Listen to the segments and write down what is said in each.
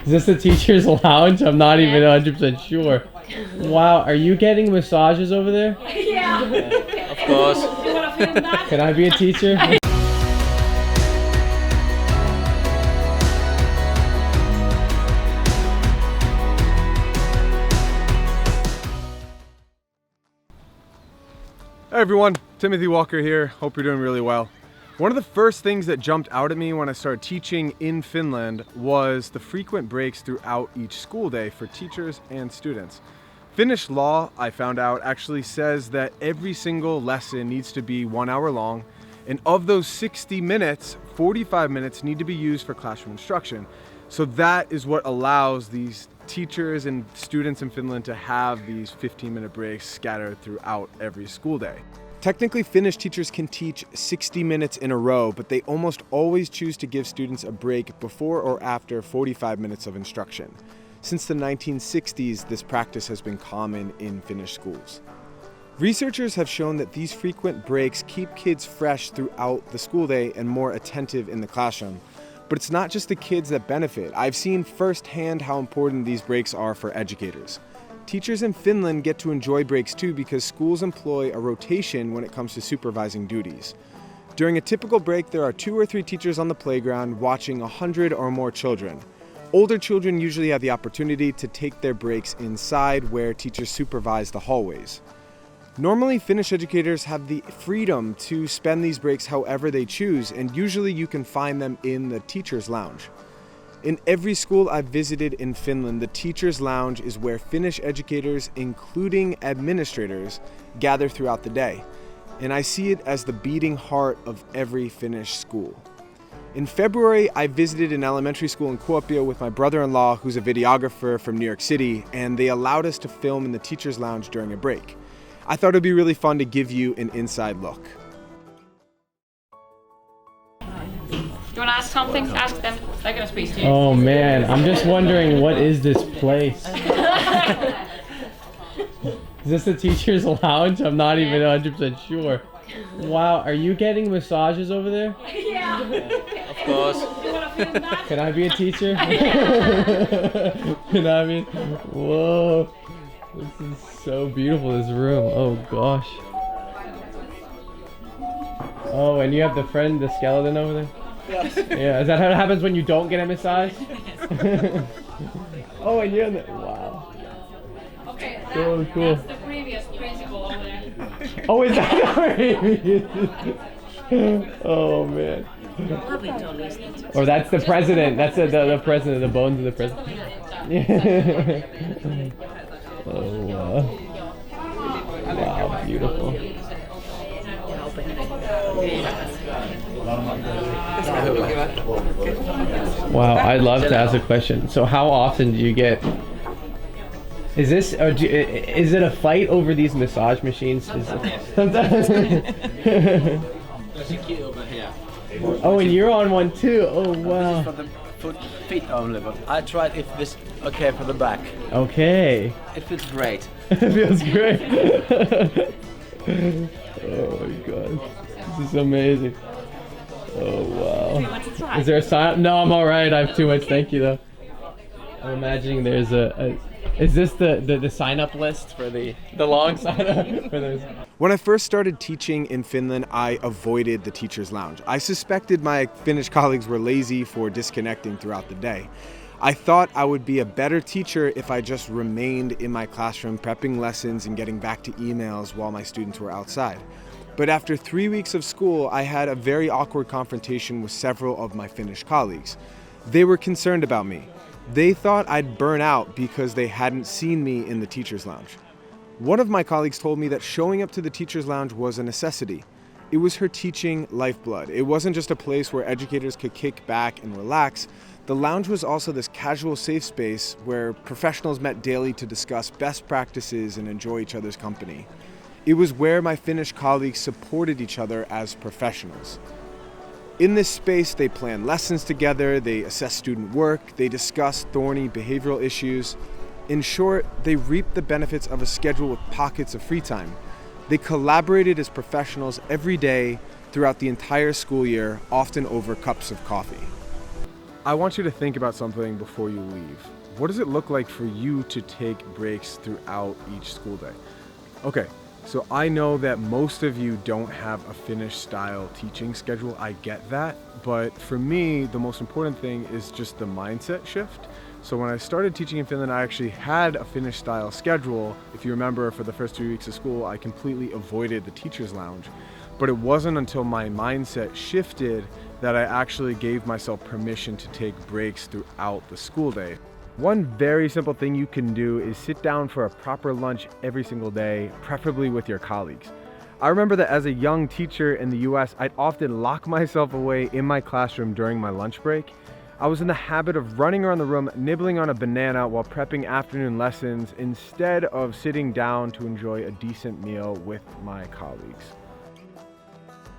Is this the teacher's lounge? I'm not even 100% sure. Wow, are you getting massages over there? Yeah. Of course. You want to film that? Can I be a teacher? Hey everyone, Timothy Walker here. Hope you're doing really well. One of the first things that jumped out at me when I started teaching in Finland was the frequent breaks throughout each school day for teachers and students. Finnish law, I found out, actually says that every single lesson needs to be 1 hour long, and of those 60 minutes, 45 minutes need to be used for classroom instruction. So that is what allows these teachers and students in Finland to have these 15-minute breaks scattered throughout every school day. Technically, Finnish teachers can teach 60 minutes in a row, but they almost always choose to give students a break before or after 45 minutes of instruction. Since the 1960s, this practice has been common in Finnish schools. Researchers have shown that these frequent breaks keep kids fresh throughout the school day and more attentive in the classroom. But it's not just the kids that benefit. I've seen firsthand how important these breaks are for educators. Teachers in Finland get to enjoy breaks too because schools employ a rotation when it comes to supervising duties. During a typical break, there are 2 or 3 teachers on the playground watching 100 or more children. Older children usually have the opportunity to take their breaks inside where teachers supervise the hallways. Normally, Finnish educators have the freedom to spend these breaks however they choose, and usually you can find them in the teacher's lounge. In every school I've visited in Finland, the teacher's lounge is where Finnish educators, including administrators, gather throughout the day. And I see it as the beating heart of every Finnish school. In February, I visited an elementary school in Kuopio with my brother-in-law, who's a videographer from New York City, and they allowed us to film in the teacher's lounge during a break. I thought it'd be really fun to give you an inside look. You want to ask something? Ask them. They're going to speak to you. Oh man, I'm just wondering, what is this place? Is this the teacher's lounge? I'm not even 100% sure. Wow, are you getting massages over there? Yeah. Of course. You want to film that? Can I be a teacher? Can I be? Whoa. This is so beautiful, this room. Oh gosh. Oh, and you have the skeleton over there? Yes. Yeah, is that how it happens when you don't get a massage? Oh, and you're in the... Wow. Okay, So cool. that's the previous principal over there. Oh, is that Oh, man. Or that's the president. That's the president, the bones of the president. Yeah. Oh, wow. Wow, beautiful. Wow, I'd love to ask a question. So how often do you get... Is this... is it a fight over these massage machines? Oh, and you're on one too. Oh, wow. For the feet only, but I tried if this okay for the back. Okay. It feels great. It feels great. Oh my god. This is amazing. Oh wow. Do you want to try? Is there a sign? No, I'm alright. I have too much. Thank you though. I'm imagining there's is this the sign up list for the long sign up for those? When I first started teaching in Finland, I avoided the teacher's lounge. I suspected my Finnish colleagues were lazy for disconnecting throughout the day. I thought I would be a better teacher if I just remained in my classroom prepping lessons and getting back to emails while my students were outside. But after 3 weeks of school, I had a very awkward confrontation with several of my Finnish colleagues. They were concerned about me. They thought I'd burn out because they hadn't seen me in the teacher's lounge. One of my colleagues told me that showing up to the teacher's lounge was a necessity. It was her teaching lifeblood. It wasn't just a place where educators could kick back and relax. The lounge was also this casual safe space where professionals met daily to discuss best practices and enjoy each other's company. It was where my Finnish colleagues supported each other as professionals. In this space, they plan lessons together, they assess student work, they discuss thorny behavioral issues. In short, they reaped the benefits of a schedule with pockets of free time. They collaborated as professionals every day throughout the entire school year, often over cups of coffee. I want you to think about something before you leave. What does it look like for you to take breaks throughout each school day? Okay, so I know that most of you don't have a Finnish style teaching schedule. I get that, but for me, the most important thing is just the mindset shift. So when I started teaching in Finland, I actually had a Finnish style schedule. If you remember, for the first 3 weeks of school, I completely avoided the teacher's lounge. But it wasn't until my mindset shifted that I actually gave myself permission to take breaks throughout the school day. One very simple thing you can do is sit down for a proper lunch every single day, preferably with your colleagues. I remember that as a young teacher in the US, I'd often lock myself away in my classroom during my lunch break. I was in the habit of running around the room, nibbling on a banana while prepping afternoon lessons instead of sitting down to enjoy a decent meal with my colleagues.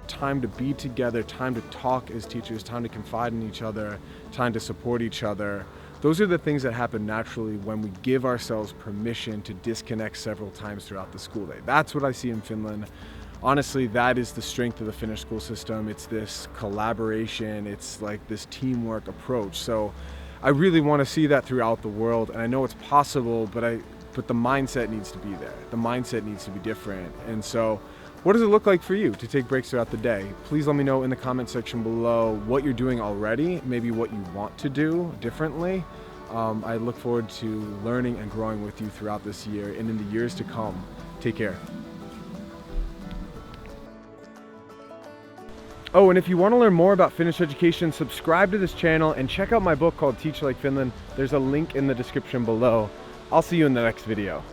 Time to be together, time to talk as teachers, time to confide in each other, time to support each other. Those are the things that happen naturally when we give ourselves permission to disconnect several times throughout the school day. That's what I see in Finland. Honestly, that is the strength of the Finnish school system. It's this collaboration, it's like this teamwork approach. So I really want to see that throughout the world, and I know it's possible, but the mindset needs to be there. The mindset needs to be different. And so what does it look like for you to take breaks throughout the day? Please let me know in the comment section below what you're doing already, maybe what you want to do differently. I look forward to learning and growing with you throughout this year and in the years to come. Take care. Oh, and if you want to learn more about Finnish education, subscribe to this channel and check out my book called Teach Like Finland. There's a link in the description below. I'll see you in the next video.